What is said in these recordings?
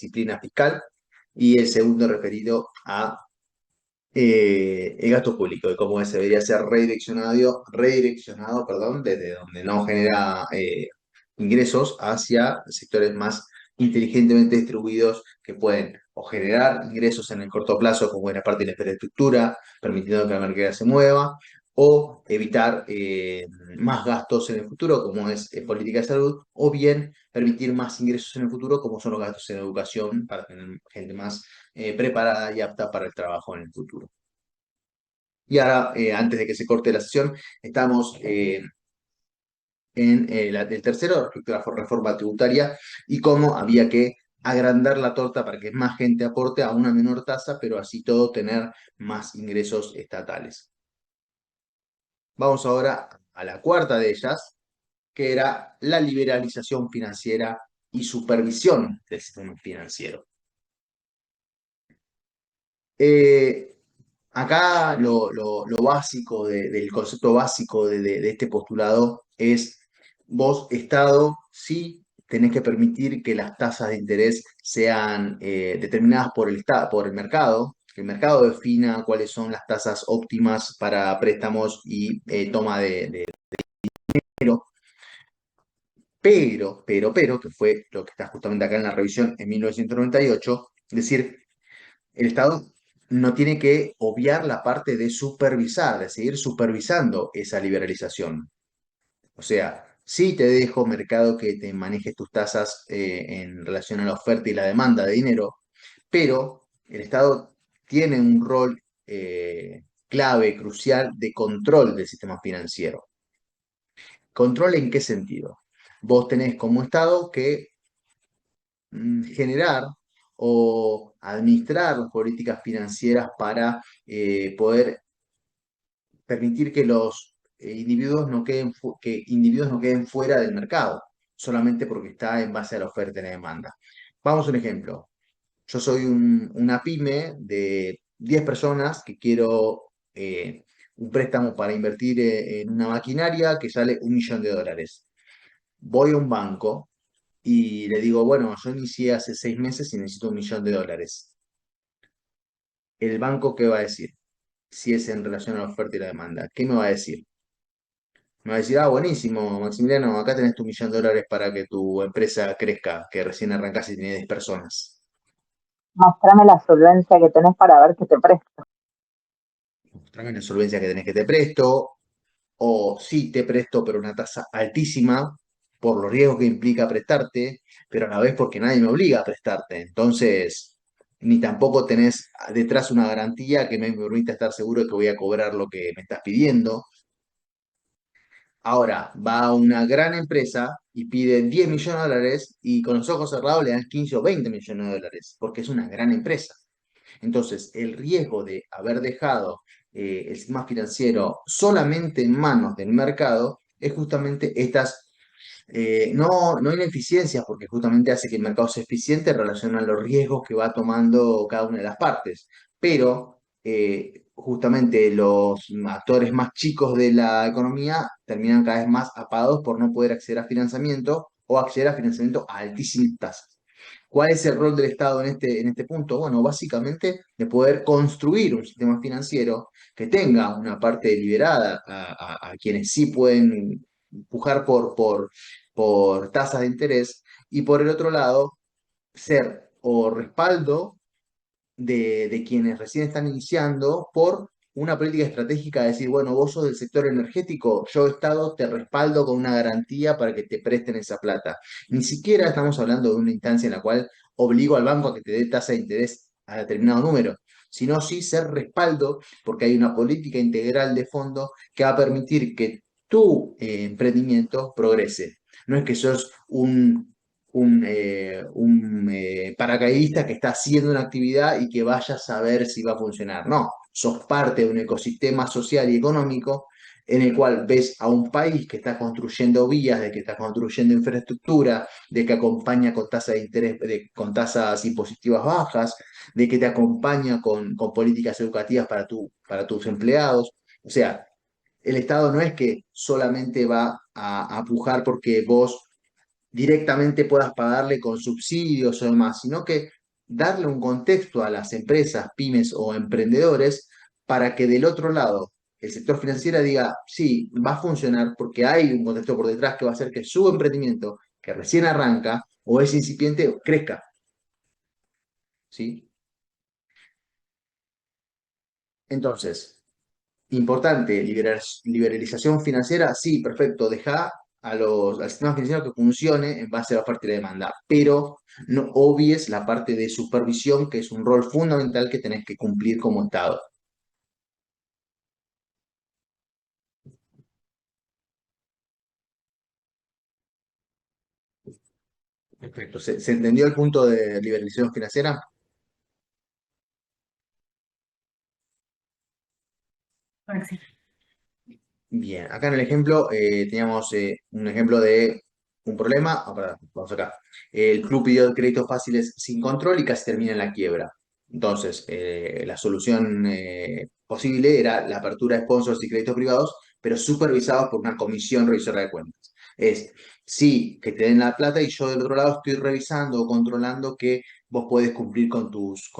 disciplina fiscal, y el segundo referido a el gasto público, de cómo ese debería ser redireccionado, perdón, desde donde no genera ingresos hacia sectores más inteligentemente distribuidos que pueden o generar ingresos en el corto plazo, como buena parte de la infraestructura, permitiendo que la mercado se mueva, o evitar más gastos en el futuro, como es política de salud, o bien permitir más ingresos en el futuro, como son los gastos en educación, para tener gente más preparada y apta para el trabajo en el futuro. Y ahora, antes de que se corte la sesión, estamos en el tercero, respecto a la reforma tributaria y cómo había que agrandar la torta para que más gente aporte a una menor tasa, pero así todo tener más ingresos estatales. Vamos ahora a la cuarta de ellas, que era la liberalización financiera y supervisión del sistema financiero. Eh, Acá lo básico del concepto básico de este postulado es: vos, Estado, sí tenés que permitir que las tasas de interés sean determinadas por el mercado, que el mercado defina cuáles son las tasas óptimas para préstamos y toma de dinero. Pero, que fue lo que está justamente acá en la revisión en 1998, es decir, el Estado no tiene que obviar la parte de supervisar, de seguir supervisando esa liberalización. O sea, sí te dejo, mercado, que te manejes tus tasas en relación a la oferta y la demanda de dinero, pero el Estado tiene un rol clave, crucial, de control del sistema financiero. ¿Control en qué sentido? Vos tenés como Estado que generar o administrar políticas financieras para poder permitir que los individuos no queden fuera del mercado, solamente porque está en base a la oferta y la demanda. Vamos a un ejemplo. Yo soy una pyme de 10 personas que quiero un préstamo para invertir en una maquinaria que sale $1.000.000. Voy a un banco y le digo, bueno, yo inicié hace 6 meses y necesito $1.000.000. ¿El banco qué va a decir? Si es en relación a la oferta y la demanda, ¿qué me va a decir? Me va a decir, ah, buenísimo, Maximiliano, acá tenés tu $1.000.000 para que tu empresa crezca, que recién arrancás y tenés 10 personas. Mostrame la solvencia que tenés para ver qué te presto. Mostrame la solvencia que tenés, que te presto, o sí te presto, pero una tasa altísima por los riesgos que implica prestarte, pero a la vez porque nadie me obliga a prestarte. Entonces, ni tampoco tenés detrás una garantía que me permita estar seguro de que voy a cobrar lo que me estás pidiendo. Ahora, va una gran empresa y pide $10.000.000 y con los ojos cerrados le dan 15 o $20.000.000, porque es una gran empresa. Entonces, el riesgo de haber dejado el sistema financiero solamente en manos del mercado es justamente estas, no ineficiencias, porque justamente hace que el mercado sea eficiente en relación a los riesgos que va tomando cada una de las partes, pero justamente los actores más chicos de la economía terminan cada vez más apagados por no poder acceder a financiamiento o acceder a financiamiento a altísimas tasas. ¿Cuál es el rol del Estado en este punto? Bueno, básicamente de poder construir un sistema financiero que tenga una parte deliberada a quienes sí pueden empujar por tasas de interés, y por el otro lado ser o respaldo de quienes recién están iniciando por una política estratégica de decir, bueno, vos sos del sector energético, yo Estado te respaldo con una garantía para que te presten esa plata. Ni siquiera estamos hablando de una instancia en la cual obligo al banco a que te dé tasa de interés a determinado número, sino sí ser respaldo porque hay una política integral de fondo que va a permitir que tu emprendimiento progrese. No es que sos un paracaidista que está haciendo una actividad y que vaya a saber si va a funcionar. No, sos parte de un ecosistema social y económico en el cual ves a un país que está construyendo vías, de que está construyendo infraestructura, de que acompaña con tasas de interés, con tasas impositivas bajas, de que te acompaña con políticas educativas para tus empleados. O sea, el Estado no es que solamente va a pujar porque vos directamente puedas pagarle con subsidios o demás, sino que darle un contexto a las empresas, pymes o emprendedores para que del otro lado el sector financiero diga, sí, va a funcionar porque hay un contexto por detrás que va a hacer que su emprendimiento, que recién arranca o es incipiente, crezca, ¿sí? Entonces, importante, liberalización financiera, sí, perfecto, deja al sistema financiero que funcione en base a la oferta y la demanda, pero no obvies la parte de supervisión, que es un rol fundamental que tenés que cumplir como Estado. Perfecto. ¿Se entendió el punto de liberalización financiera? Bien, acá en el ejemplo teníamos un ejemplo de un problema. Perdón, vamos acá. El club pidió créditos fáciles sin control y casi termina en la quiebra. Entonces, la solución posible era la apertura de sponsors y créditos privados, pero supervisados por una comisión revisora de cuentas. Es, sí, que te den la plata y yo del otro lado estoy revisando o controlando que vos podés cumplir con tus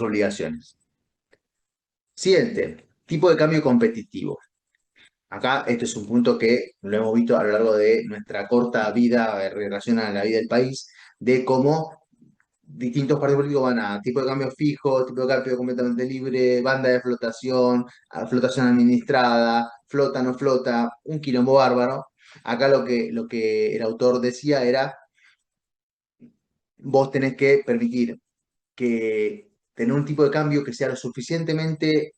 obligaciones. Siguiente, tipo de cambio competitivo. Acá este es un punto que lo hemos visto a lo largo de nuestra corta vida en relación a la vida del país, de cómo distintos partidos políticos van a tipo de cambio fijo, tipo de cambio completamente libre, banda de flotación, a flotación administrada, flota, no flota, un quilombo bárbaro. Acá lo que el autor decía era, vos tenés que permitir que tener un tipo de cambio que sea lo suficientemente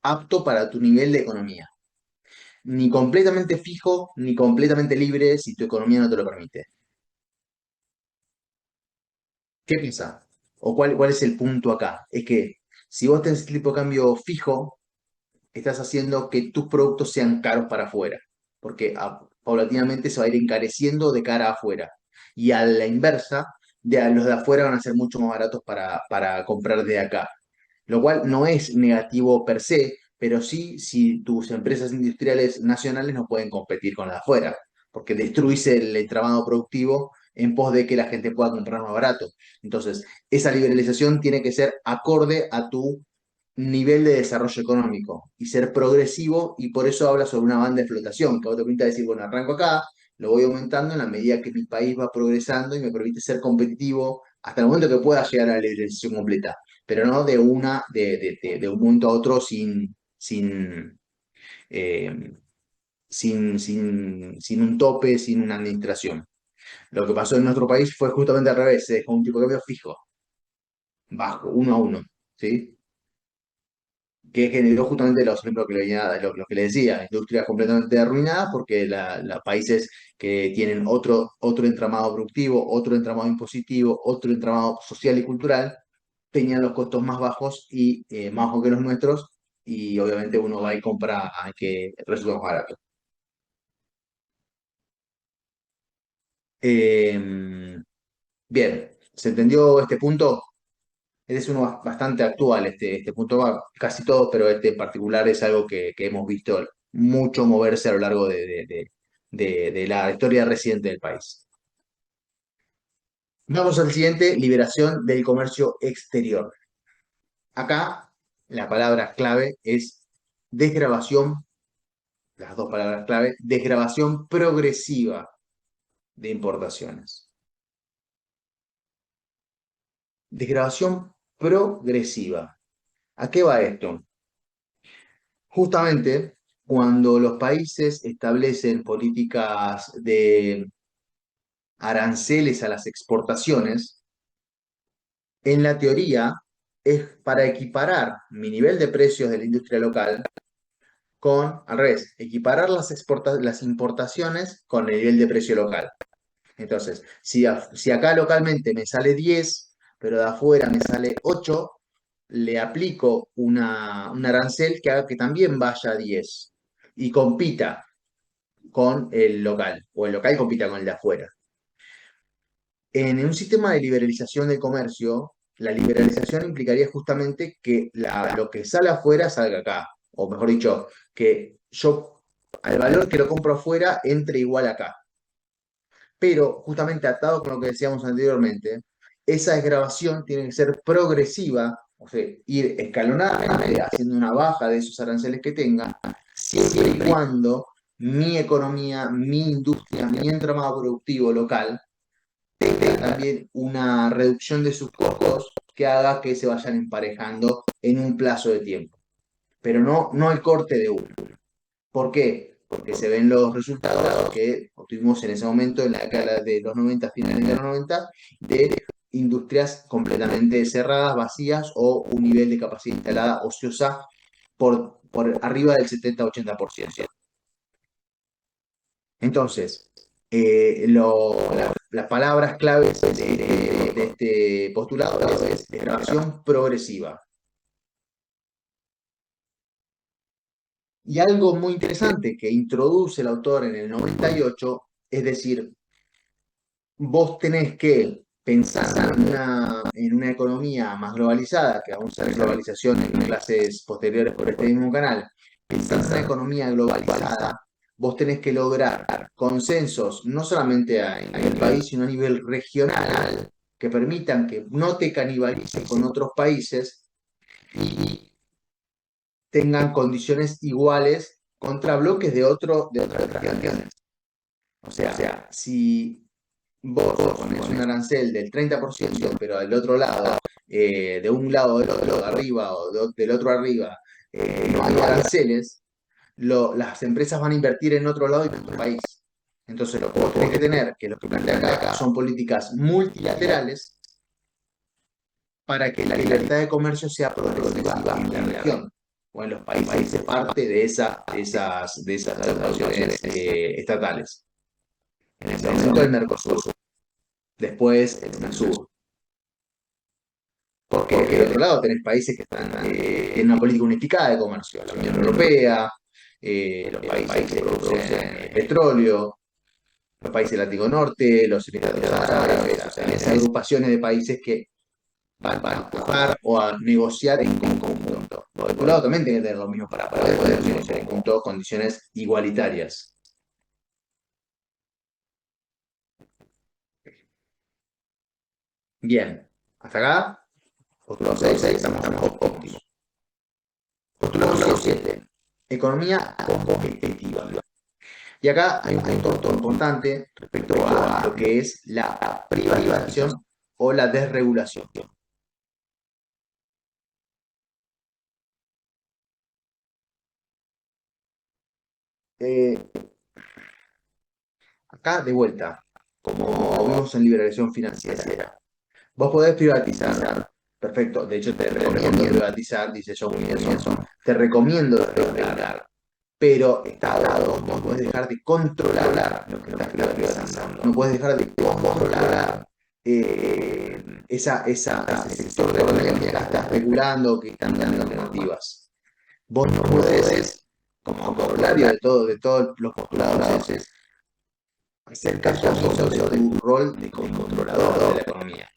apto para tu nivel de economía. Ni completamente fijo, ni completamente libre si tu economía no te lo permite. ¿Qué pasa? ¿O cuál es el punto acá? Es que si vos tenés este tipo de cambio fijo, estás haciendo que tus productos sean caros para afuera, porque paulatinamente se va a ir encareciendo de cara a afuera. Y a la inversa, los de afuera van a ser mucho más baratos para comprar de acá, lo cual no es negativo per se, pero sí si tus empresas industriales nacionales no pueden competir con las de afuera, porque destruís el entramado productivo en pos de que la gente pueda comprar más barato. Entonces, esa liberalización tiene que ser acorde a tu nivel de desarrollo económico y ser progresivo, y por eso habla sobre una banda de flotación, que vos te permite decir, bueno, arranco acá, lo voy aumentando en la medida que mi país va progresando y me permite ser competitivo hasta el momento que pueda llegar a la liberalización completa, pero no de un momento a otro eh, sin un tope, sin una administración. Lo que pasó en nuestro país fue justamente al revés, se dejó un tipo de cambio fijo, bajo, uno a uno, ¿sí? Que generó justamente los ejemplos que lo que le decía, industrias completamente arruinadas porque países que tienen otro entramado productivo, otro entramado impositivo, otro entramado social y cultural, tenían los costos más bajos y más bajos que los nuestros, y obviamente uno va y compra a que resulta más barato. Eh, Bien, ¿se entendió este punto? Este es uno bastante actual, este punto va casi todo, pero este en particular es algo que hemos visto mucho moverse a lo largo de la historia reciente del país. Vamos al siguiente, liberación del comercio exterior. Acá la palabra clave es desgravación, las dos palabras clave, desgravación progresiva de importaciones. Desgravación progresiva. ¿A qué va esto? Justamente cuando los países establecen políticas de aranceles a las exportaciones, en la teoría es para equiparar mi nivel de precios de la industria local al revés, equiparar las importaciones con el nivel de precio local. Entonces, si acá localmente me sale 10, pero de afuera me sale 8, le aplico un arancel que haga que también vaya a 10 y compita con el local, o el local compita con el de afuera. En un sistema de liberalización del comercio, la liberalización implicaría justamente que lo que sale afuera salga acá, o mejor dicho, que yo al valor que lo compro afuera entre igual acá. Pero justamente atado con lo que decíamos anteriormente, esa desgravación tiene que ser progresiva, o sea, ir escalonadamente haciendo una baja de esos aranceles que tenga, siempre y cuando mi economía, mi industria, mi entramado productivo local tenga también una reducción de sus costos que haga que se vayan emparejando en un plazo de tiempo. Pero no el corte de uno. ¿Por qué? Porque se ven los resultados que obtuvimos en ese momento, en la década de los 90, finales de los 90, de industrias completamente cerradas, vacías o un nivel de capacidad instalada ociosa por arriba del 70-80%. Entonces, las palabras claves de este postulado es desgravación progresiva. Y algo muy interesante que introduce el autor en el 98, es decir, vos tenés que pensar en una economía más globalizada, que aún se globalización en clases posteriores por este mismo canal, pensar en una economía globalizada, vos tenés que lograr consensos, no solamente a nivel país, sino a nivel regional, que permitan que no te canibalices con otros países y tengan condiciones iguales contra bloques de otras regiones. O sea, si vos pones un arancel del 30%, pero del otro lado, de un lado del otro, de arriba o del otro arriba, no hay aranceles, las empresas van a invertir en otro lado y en otro país. Entonces, lo que vos tenés que tener, que lo que plantea acá, son políticas multilaterales para que la libertad de comercio sea progresiva en la región o en los países de parte de esas regulaciones estatales. En ese momento el Mercosur, después el UNASUR. Porque del otro lado tenés países que están en una política unificada de comercio, la Unión Europea, los países que producen petróleo, los países del Atlántico Norte, los Emiratos Árabes, o sea, esas agrupaciones de países que van a trabajar o a negociar en conjunto. Por otro lado, también tiene que tener lo mismo para poder negociar en conjunto condiciones igualitarias. Bien, hasta acá, postulado 6, estamos óptimos. Postulado número 7, economía competitiva. Y acá hay un punto importante respecto a lo que es la privatización o la desregulación. Eh, Acá, de vuelta, como vimos en liberalización financiera, vos podés privatizar, perfecto, de hecho te recomiendo privatizar, dice John Williamson, te recomiendo regular, pero Estado no puedes dejar de controlar lo que estás privatizando, no puedes dejar de controlar ese sector de economía que estás regulando, que están dando alternativas. Vos no podés, como corolario de todos los postulados, hacer caso omiso de tu rol de controlador de la economía.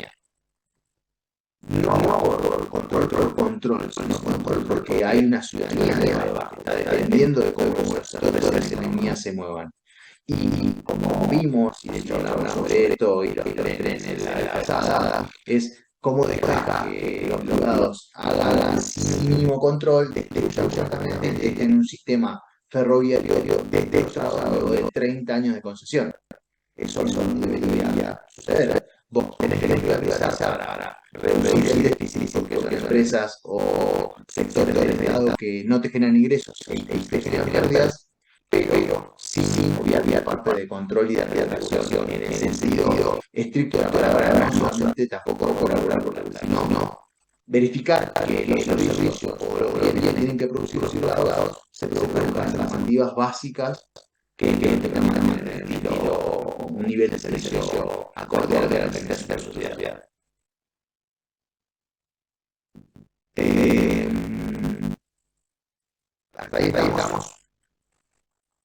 No por control, sino por control porque hay una ciudadanía nueva que está dependiendo de cómo los sectores de la economía se muevan. Y como vimos, y de hecho hablamos sobre esto y lo veré en la pasada, es cómo dejar que los privados hagan sin mínimo control, destruyan fuertemente en un sistema ferroviario destrozado de 30 años de concesión. Eso no debería suceder. Vos tenés que privatizar para reducir el déficit porque son empresas o sectores del Estado que no te generan ingresos y te generan pérdidas, pero sin obviar parte de control y de regulación en el sentido estricto de la palabra, no solamente tampoco por regular, sino verificar que los servicios o los bienes que tienen que producir los ciudadanos se produzcan con las alternativas básicas que tengan un nivel de servicio acorde a lo que necesita la sociedad. Eh, Hasta ahí estamos.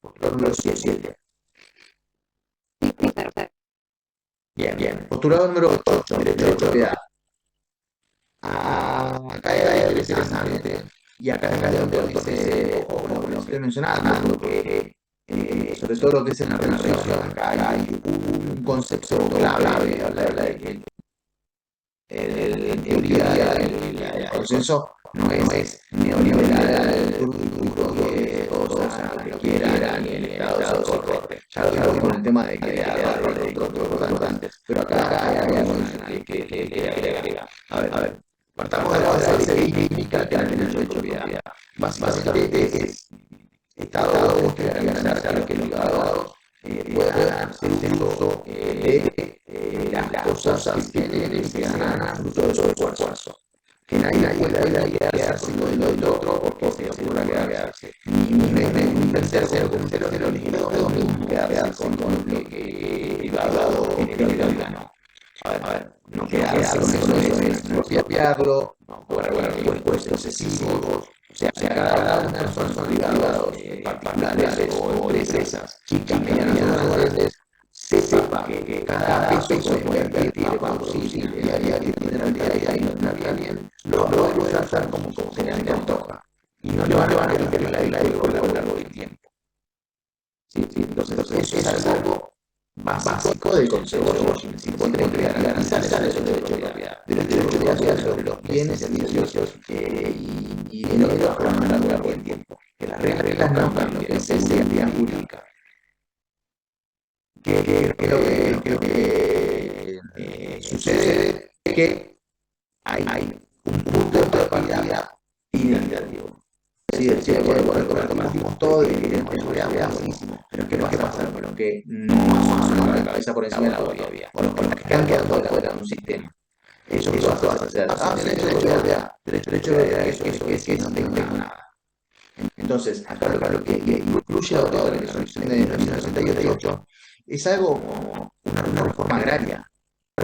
Postulado número 7. Bien. Postulado número 8, derecho de propiedad. Acá es interesante. Y acá es donde dice, o bueno, estoy mencionando, que sobre todo lo que es en la revisión, acá hay un concepto clave, habla de que en teoría el consenso no es neoliberal, duro, que todos hagan lo que quieran y el Estado se corre. Ya lo vimos con el tema de crear roles de control importantes, pero acá hay algo que agrega. A ver, partamos de la base química que era el derecho de propiedad. Básicamente es Estado que garantizar que los privados puedan hacer uso de las cosas que tienen y que hagan fruto de su esfuerzo. Que nadie pueda quedarse con el modelo del otro porque se ocurra quedarse. Ni un tercero como un tercero limitado, ni quedarse con lo que privado no. A ver, no quedarse con eso es no expropiarlo, no cobrar impuestos excesivos. O sea, cada una de las personas son privados, particulares o empresas chicas, medianas o grandes, sepa que cada peso que puede invertir para producir y tener al día y no tener bien, lo debe usar como se le antoja. Y no le van a limpiar la vida a lo largo del tiempo. ¿Sí? Entonces, eso es algo básico del concepto de Washington. Si vos tenés que garantizar esos derechos de propiedad. Derechos de propiedad sobre los bienes, servicios y lo que va a lo largo del tiempo. Que las reglas no cambian, que es seguridad jurídica. Que creo que sucede que hay un punto de partida inequitativo. Sí, decía, bueno, compartimos todo y queremos seguridad, buenísimo. Pero ¿qué pasa con los que no asoman la cabeza por encima de la todavía? O los que están quedando fuera de un sistema. Eso que vas a hacer. Derecho de propiedad. Derecho de propiedad, eso no tengo nada. Entonces, acá lo que incluye ahora la resolución de 1968 es algo como una reforma agraria.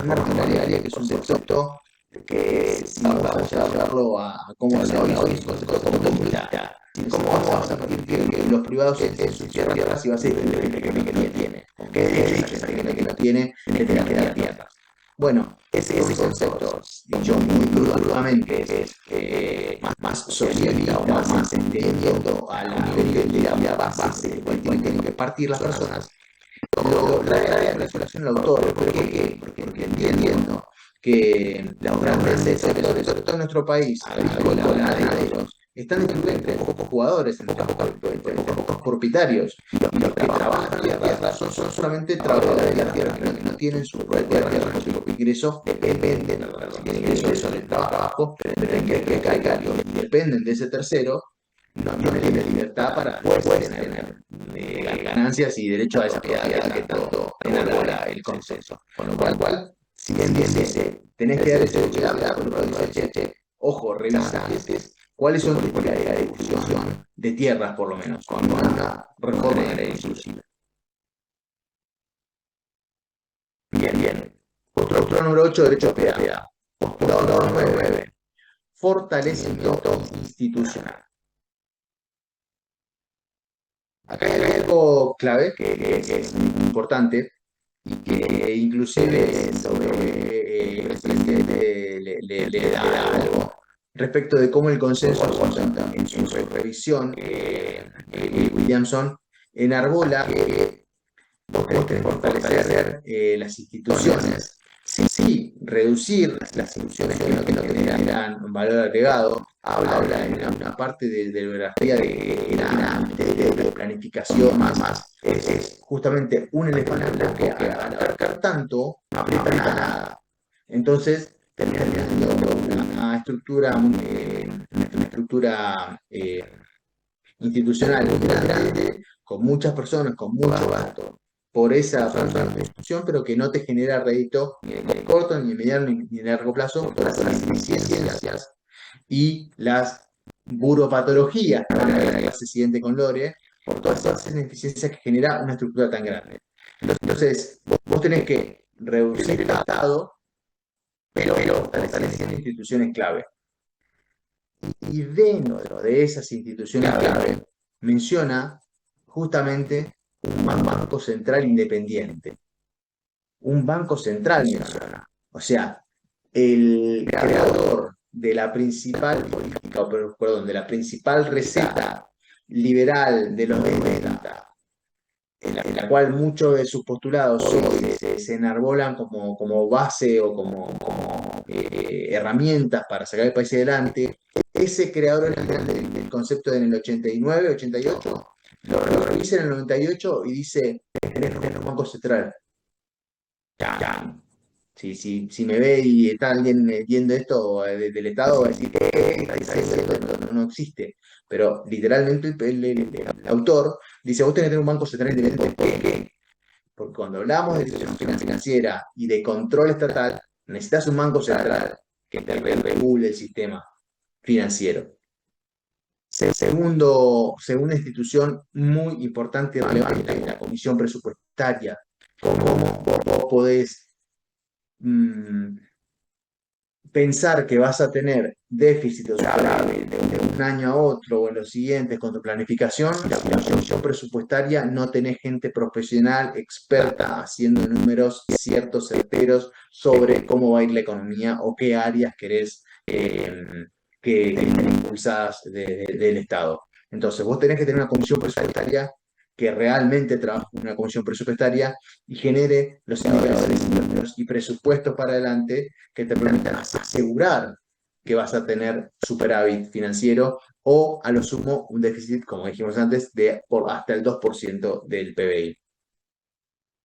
Una reforma agraria que es un concepto que si vamos a llevarlo a cómo se hoy, es un concepto comunista. ¿Cómo vamos a permitir que los privados en sus tierras y va a ser el que no tiene? ¿Qué derecho es el que no tiene de tener tierras? Bueno, ese concepto, dicho muy crudamente, es más socialista o más entendiendo a la nivel de base de cual tienen que partir las personas. Lo trae a la reflexión el autor, ¿por qué? Porque entiendo que los grandes sectores, sobre todo en nuestro país, agrícolas, ganaderos, están distribuidos entre pocos jugadores, entre pocos propietarios, y los que trabajan la tierra son solamente trabajadores de la tierra, que no tienen su propia tierra, su propio ingreso, dependen del ingreso del trabajo, dependen que caiga y dependen de ese tercero. No tiene libertad para tener ganancias y derecho a esa propiedad que tanto enarbola el consenso. Con lo cual, si bien dice, tenés que dar ese derecho de hablar, con lo dice, ojo, revisa antes cuáles son tus políticas de difusión de tierras, por lo menos, con una reforma de ley inclusive. Bien. Otro número 8, derecho a propiedad. Postulado 9, fortalecimiento institucional. Acá hay algo clave que es importante y que inclusive sobre el presidente le da algo respecto de cómo el consenso de Washington en su revisión, Williamson enarbola que vos tenés que fortalecer las instituciones. Sí, reducir las instituciones que no generan valor agregado. Habla en una parte de la bibliografía de planificación, más es justamente un elefante blanco que al abarcar tanto no aprieta nada. Entonces termina teniendo una estructura institucional muy grande, con muchas personas, con mucho gasto por esa construcción, pero que no te genera rédito ni en el corto, ni en mediano, ni en largo plazo, por todas las ineficiencias y las buropatologías, ¿no? La clase siguiente con Lore, por todas esas ineficiencias que genera una estructura tan grande. Entonces, vos tenés que reducir el Estado, pero fortaleciendo instituciones clave. Y dentro de esas instituciones clave, menciona justamente un banco central independiente. Un banco central menciona. O sea, el creador de la principal política, o perdón, de la principal receta liberal de los 90 en la cual muchos de sus postulados se enarbolan como base o como herramientas para sacar el país adelante. Ese creador original del concepto en el 89, 88, lo revisa en el 98 y dice, tenés que tener un banco central. Ya, si me ve y está alguien viendo esto del Estado, va a decir, ¿qué está diciendo? No existe. Pero literalmente el autor dice, vos tenés que tener un banco central independiente. ¿Por qué? Porque cuando hablamos de institución financiera y de control estatal, necesitas un banco central que te regule el sistema financiero. Segunda institución muy importante y relevante, la Comisión Presupuestaria. ¿Cómo vos podés pensar que vas a tener déficit o superávit de un año a otro o en los siguientes con tu planificación? Si la comisión presupuestaria no tenés gente profesional, experta, haciendo números ciertos, certeros sobre cómo va a ir la economía o qué áreas querés que estén impulsadas del Estado. Entonces, vos tenés que tener una comisión presupuestaria que realmente trabaje con una comisión presupuestaria y genere los indicadores, números y presupuestos para adelante que te permitan asegurar que vas a tener superávit financiero o a lo sumo un déficit, como dijimos antes, de por hasta el 2% del PBI.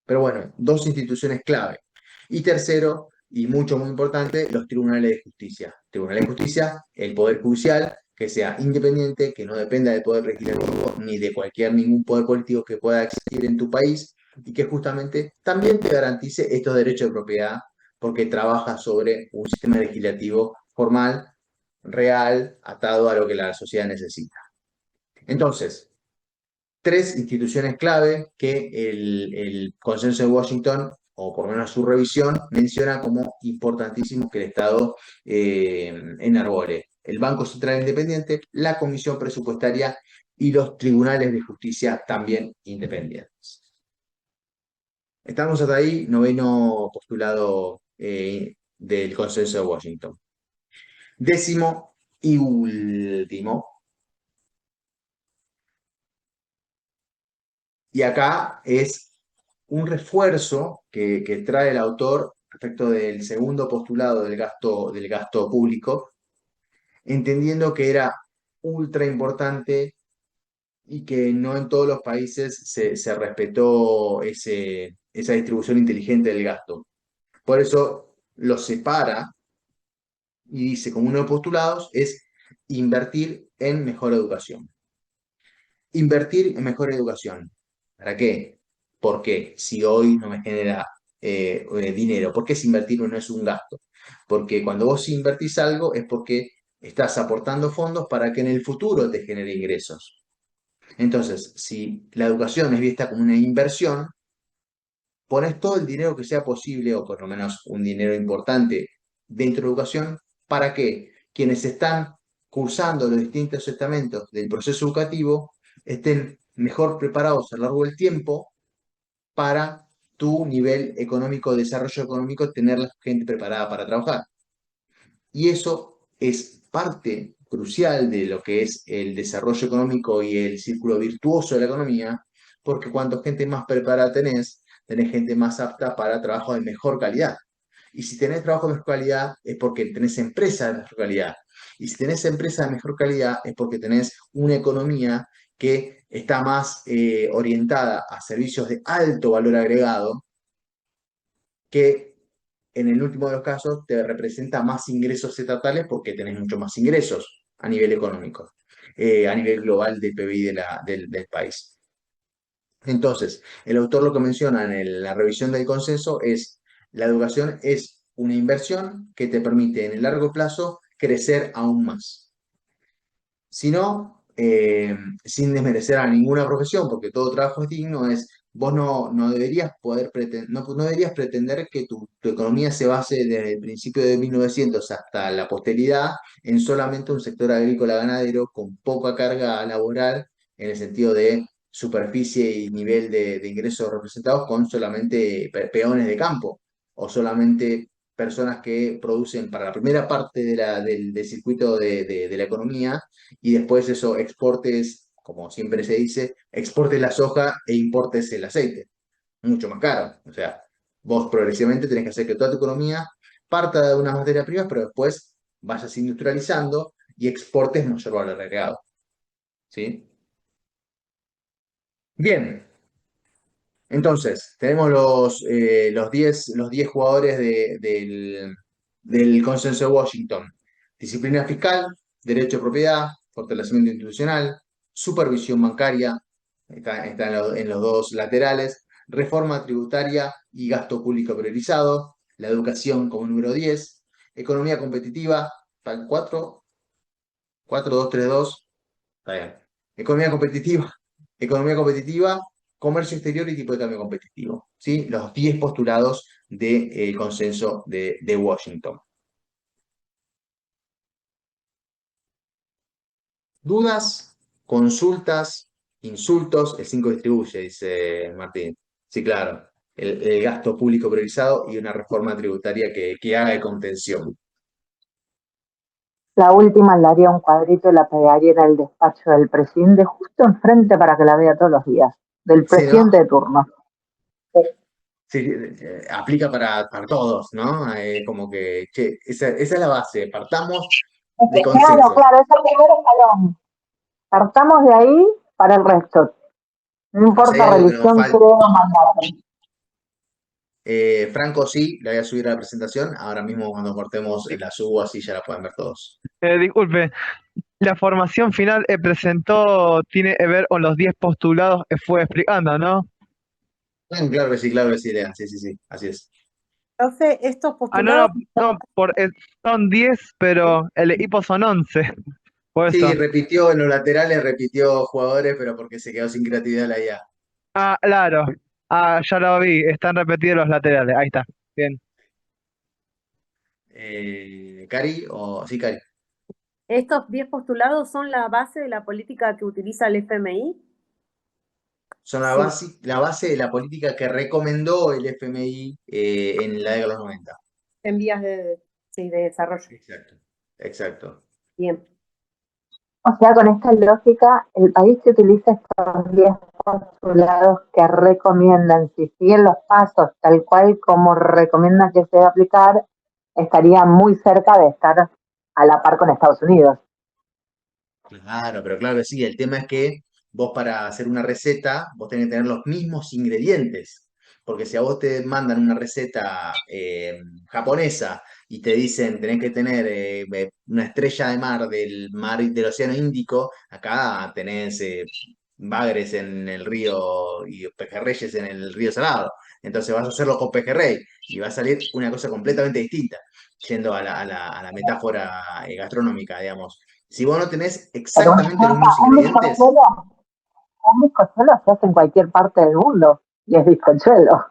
Pero bueno, dos instituciones clave. Y tercero, y muy importante, los tribunales de justicia. Tribunales de justicia, el poder judicial, que sea independiente, que no dependa del poder legislativo ni de ningún poder político que pueda existir en tu país y que justamente también te garantice estos derechos de propiedad porque trabaja sobre un sistema legislativo formal, real, atado a lo que la sociedad necesita. Entonces, tres instituciones clave que el Consenso de Washington, o por lo menos su revisión, menciona como importantísimos que el Estado enarbole. El Banco Central Independiente, la Comisión Presupuestaria y los tribunales de justicia también independientes. Estamos hasta ahí, noveno postulado del Consenso de Washington. Décimo y último. Y acá es un refuerzo que trae el autor respecto del segundo postulado del gasto público, entendiendo que era ultra importante y que no en todos los países se respetó esa distribución inteligente del gasto. Por eso lo separa y dice, como uno de los postulados, es invertir en mejor educación. Invertir en mejor educación. ¿Para qué? Porque si hoy no me genera dinero, ¿por qué si invertirlo no es un gasto? Porque cuando vos invertís algo es porque estás aportando fondos para que en el futuro te genere ingresos. Entonces, si la educación es vista como una inversión, pones todo el dinero que sea posible, o por lo menos un dinero importante dentro de educación, para que quienes están cursando los distintos estamentos del proceso educativo estén mejor preparados a lo largo del tiempo para tu nivel económico, desarrollo económico, tener la gente preparada para trabajar. Y eso es parte crucial de lo que es el desarrollo económico y el círculo virtuoso de la economía, porque cuanto gente más preparada tenés gente más apta para trabajo de mejor calidad. Y si tenés trabajo de mejor calidad es porque tenés empresas de mejor calidad. Y si tenés empresas de mejor calidad es porque tenés una economía que está más orientada a servicios de alto valor agregado, que en el último de los casos te representa más ingresos estatales porque tenés mucho más ingresos a nivel económico, a nivel global del PBI del país. Entonces, el autor lo que menciona en la revisión del consenso es, la educación es una inversión que te permite en el largo plazo crecer aún más. Si no, sin desmerecer a ninguna profesión, porque todo trabajo es digno, vos no deberías no deberías pretender que tu economía se base desde el principio de 1900 hasta la posteridad en solamente un sector agrícola ganadero con poca carga laboral en el sentido de superficie y nivel de ingresos representados con solamente peones de campo o solamente personas que producen para la primera parte del circuito de la economía y después eso exportes como siempre se dice, exportes la soja e importes el aceite. Mucho más caro. O sea, vos progresivamente tenés que hacer que toda tu economía parta de unas materias primas, pero después vayas industrializando y exportes mayor valor agregado. ¿Sí? Bien, entonces, tenemos los 10 jugadores del consenso de Washington. Disciplina fiscal, derecho de propiedad, fortalecimiento institucional, supervisión bancaria, está en los dos laterales, reforma tributaria y gasto público priorizado, la educación como número 10, economía competitiva, tal 4, 4, 2, 3, 2. Está bien. Economía competitiva, economía competitiva, comercio exterior y tipo de cambio competitivo. ¿Sí? Los 10 postulados del consenso de Washington. ¿Dudas, consultas, insultos? El 5 distribuye, dice Martín. Sí, claro. El gasto público priorizado y una reforma tributaria que haga de contención. La última le haría un cuadrito y la pegaría en el despacho del presidente, justo enfrente para que la vea todos los días, del Sí, ¿no? presidente de turno. Sí, aplica para todos, ¿no? Como que, che, esa es la base. Partamos de Claro, consensos. claro, es el primer escalón. Partamos de ahí para el resto. No Bueno, si hay importa algo que nos religión, falta, credo, mandato. Franco sí, la voy a subir a la presentación. Ahora mismo cuando cortemos la subo, así ya la pueden ver todos. Disculpe, la formación final presentó, tiene que ver con los 10 postulados que fue explicando, ¿no? Claro que sí, Lea. Sí, sí, sí, así es. Profe, estos Ah, no, no, postulados, no, son 10, pero el equipo son 11, por Sí, eso. repitió en los laterales, repitió jugadores, pero porque se quedó sin creatividad la IA. Ah, claro, ah, ya lo vi, están repetidos los laterales, ahí está, bien. ¿Cari o sí, Cari? estos 10 postulados son la base de la política que utiliza el FMI. Son Sí, la base de la política que recomendó el FMI en la década de los 90. en vías sí, de desarrollo. Exacto, exacto. Bien. O sea, con esta lógica, el país que utiliza estos 10 postulados que recomiendan, si siguen los pasos tal cual como recomiendan que se debe aplicar, estaría muy cerca de estar a la par con Estados Unidos. Claro, pero claro que sí, el tema es que vos para hacer una receta, vos tenés que tener los mismos ingredientes, porque si a vos te mandan una receta japonesa y te dicen tenés que tener una estrella de mar del Océano Índico, acá tenés bagres en el río y pejerreyes en el río Salado, entonces vas a hacerlo con pejerrey y va a salir una cosa completamente distinta, yendo a la metáfora gastronómica, digamos. Si vos no tenés Pero exactamente los mismos ingredientes, un bizcochuelo se hace en cualquier parte del mundo y es bizcochuelo.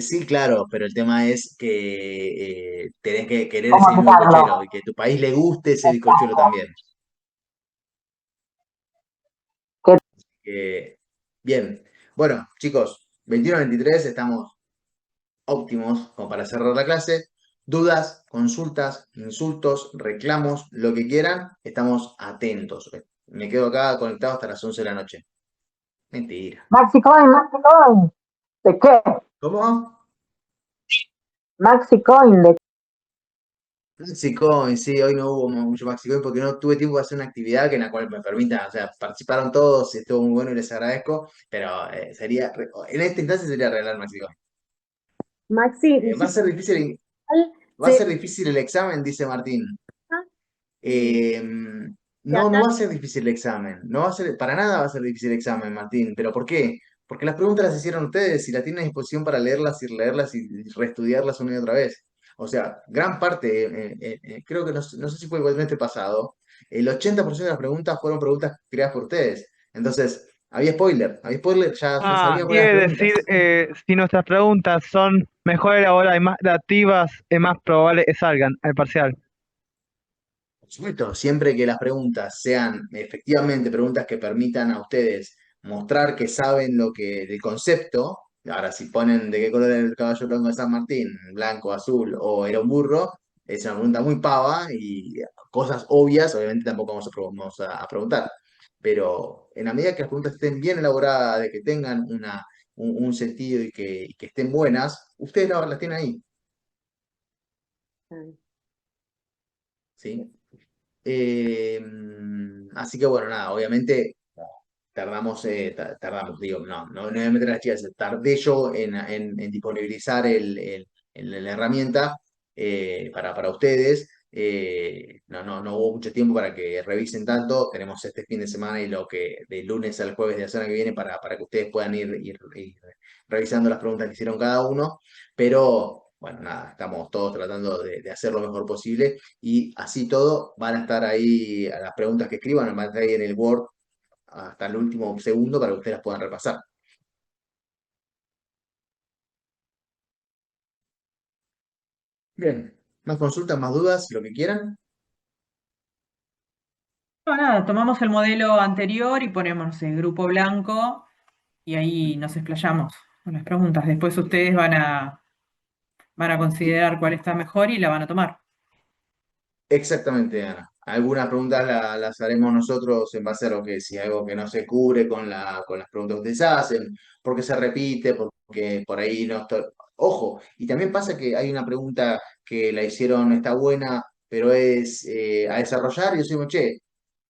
sí, claro, pero el tema es que tenés que querer ¿Cómo ese mismo bizcochuelo sacarlo? y que tu país le guste ese bizcochuelo también. Que Bien, bueno, chicos, 21-23, estamos óptimos como para cerrar la clase. Dudas, consultas, insultos, reclamos, lo que quieran, estamos atentos. Me quedo acá conectado hasta las 11 de la noche. Mentira. Maxi Coin, Maxi Coin. ¿De qué? ¿Cómo? Maxi Coin, ¿de Maxicoin, sí, hoy no hubo mucho Maxicoin porque no tuve tiempo de hacer una actividad que en la cual me permita, o sea, participaron todos, estuvo muy bueno y les agradezco, pero en esta instancia sería regalar Maxicoin. Maxi, Va a dijiste ser difícil, igual, va a ser difícil el examen, dice Martín. y Eh, que no, no acá va a ser difícil el examen, no va a ser, para nada va a ser difícil el examen, Martín, pero ¿por qué? Porque las preguntas las hicieron ustedes y las tienen a disposición para leerlas y reestudiarlas una y otra vez. O sea, gran parte, creo que no sé si fue igualmente pasado, el 80% de las preguntas fueron preguntas creadas por ustedes. Entonces, había spoiler, ya Ah, sabían cuáles eran quiere las decir, preguntas. si nuestras preguntas son mejor elaboradas y más creativas, es más probable que salgan al parcial. Por supuesto, siempre que las preguntas sean efectivamente preguntas que permitan a ustedes mostrar que saben del concepto, ahora si ponen de qué color era el caballo blanco de San Martín, blanco, azul o era un burro, es una pregunta muy pava y cosas obvias, obviamente tampoco vamos a preguntar. pero en la medida que las preguntas estén bien elaboradas, de que tengan un sentido y que estén buenas, ustedes las tienen ahí, ¿sí? Así que bueno, nada, obviamente tardamos, digo, no voy a meter a las chicas, tardé yo en disponibilizar la herramienta para ustedes. No hubo mucho tiempo para que revisen tanto. Tenemos este fin de semana y lo que de lunes al jueves de la semana que viene para que ustedes puedan ir revisando las preguntas que hicieron cada uno. Pero bueno, nada, estamos todos tratando de hacer lo mejor posible y así todo van a estar ahí, a las preguntas que escriban, van a estar ahí en el Word hasta el último segundo para que ustedes las puedan repasar. Bien, más consultas, más dudas, lo que quieran. No, nada, tomamos el modelo anterior y ponemos, no sé, grupo blanco y ahí nos explayamos con las preguntas. Después ustedes van a Sí, considerar cuál está mejor y la van a tomar. exactamente, Ana. Algunas preguntas las haremos nosotros en base a lo que si hay algo que no se cubre con las preguntas que ustedes hacen, porque se repite, porque por ahí no está. Ojo, y también pasa que hay una pregunta que la hicieron, está buena, pero es a desarrollar, y yo digo, che,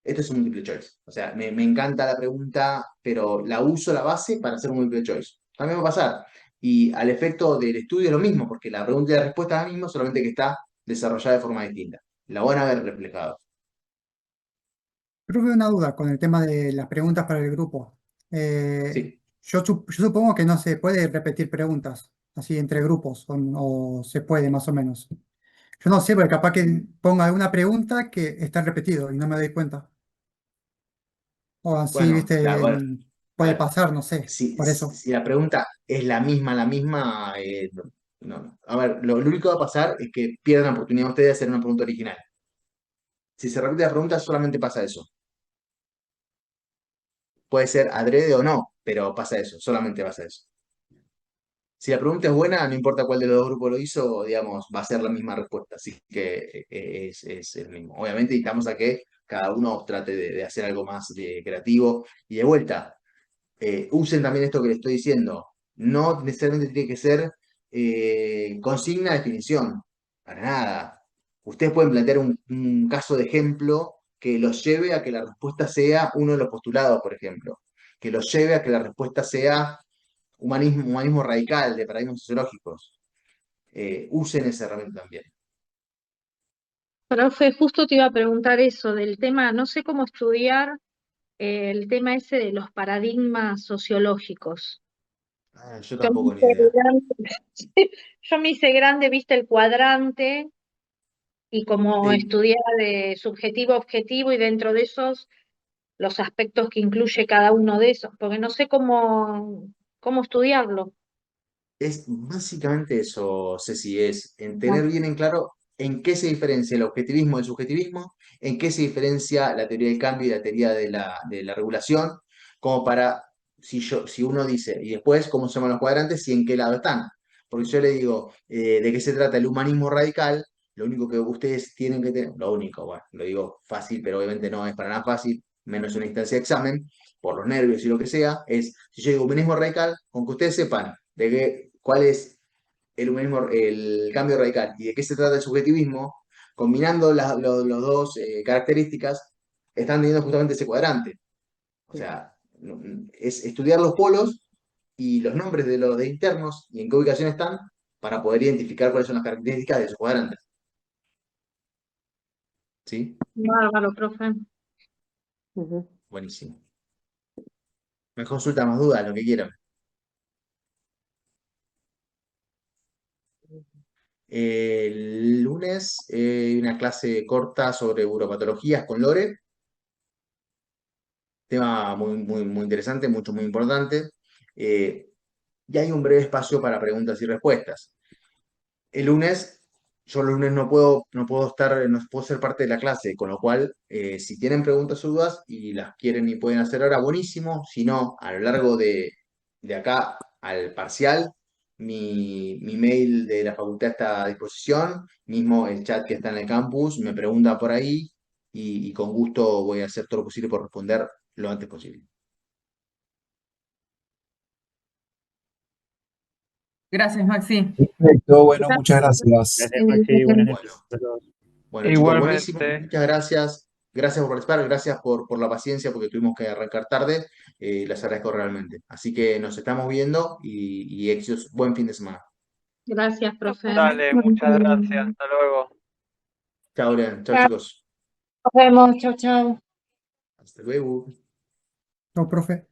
esto es un multiple choice. O sea, me encanta la pregunta, pero la uso la base para hacer un multiple choice. También va a pasar. Y al efecto del estudio es lo mismo, porque la pregunta y la respuesta es la misma, solamente que está desarrollada de forma distinta. La van a ver reflejado. Tuve una duda con el tema de las preguntas para el grupo. Sí. Yo supongo que no se puede repetir preguntas así entre grupos o se puede más o menos. Yo no sé, porque capaz que ponga alguna pregunta que está repetido y no me doy cuenta. O así, Bueno, viste, bueno, a puede ver, pasar, no sé, si, por eso. si la pregunta es la misma, no. A ver, lo único que va a pasar es que pierdan la oportunidad ustedes de hacer una pregunta original. Si se repite la pregunta, solamente pasa eso. Puede ser adrede o no, pero pasa eso, solamente pasa eso. Si la pregunta es buena, no importa cuál de los dos grupos lo hizo, digamos, va a ser la misma respuesta. Así que es el mismo. Obviamente necesitamos a que cada uno trate de hacer algo más creativo. Y de vuelta, usen también esto que les estoy diciendo. No necesariamente tiene que ser consigna, definición. Para nada. Ustedes pueden plantear un caso de ejemplo que los lleve a que la respuesta sea uno de los postulados, por ejemplo. Que los lleve a que la respuesta sea humanismo radical, de paradigmas sociológicos. Usen esa herramienta también. Profe, justo te iba a preguntar eso del tema, no sé cómo estudiar el tema ese de los paradigmas sociológicos. Ah, yo Yo me tampoco ni hice idea. grande, yo me hice grande, viste el cuadrante y como Sí, estudiar de subjetivo a objetivo y dentro de esos los aspectos que incluye cada uno de esos, porque no sé cómo estudiarlo. es básicamente eso, Ceci, es en Ah, tener bien en claro en qué se diferencia el objetivismo del subjetivismo, en qué se diferencia la teoría del cambio y la teoría de la regulación, como para, si uno dice, y después cómo se llaman los cuadrantes y en qué lado están. Porque yo le digo, ¿de qué se trata el humanismo radical? Lo único que ustedes tienen que tener, lo único, bueno, lo digo fácil, pero obviamente no es para nada fácil, menos una instancia de examen, por los nervios y lo que sea, es, si yo digo humanismo radical, con que ustedes sepan cuál es el humanismo, el cambio radical y de qué se trata el subjetivismo, combinando los dos características, están teniendo justamente ese cuadrante. O sea, es estudiar los polos y los nombres de los de internos y en qué ubicación están para poder identificar cuáles son las características de esos cuadrantes. ¿Sí? bárbaro, profe. Ujú. Buenísimo. Me consulta más dudas, lo que quieran. El lunes una clase corta sobre uropatologías con Lore. Tema muy interesante, muy importante. Eh, y hay un breve espacio para preguntas y respuestas. El lunes, yo el lunes no puedo estar, no puedo ser parte de la clase, con lo cual, si tienen preguntas o dudas y las quieren y pueden hacer ahora, buenísimo. Si no, a lo largo de acá al parcial, mi mail de la facultad está a disposición, mismo el chat que está en el campus, me pregunta por ahí y con gusto voy a hacer todo lo posible por responder lo antes posible. Gracias, Maxi. Perfecto, bueno, muchas gracias. Gracias, Maxi. Buenas Bueno, noches a todos. bueno, chicos, buenísimo. Igualmente. Muchas gracias. Gracias por participar, gracias por la paciencia porque tuvimos que arrancar tarde. Les agradezco realmente. Así que nos estamos viendo y éxitos. Buen fin de semana. Gracias, profe. Dale, muchas gracias. Hasta luego. Chao, Lean. Chao, Chao. chicos. Nos vemos. Chau, chau. Hasta luego. No, profe.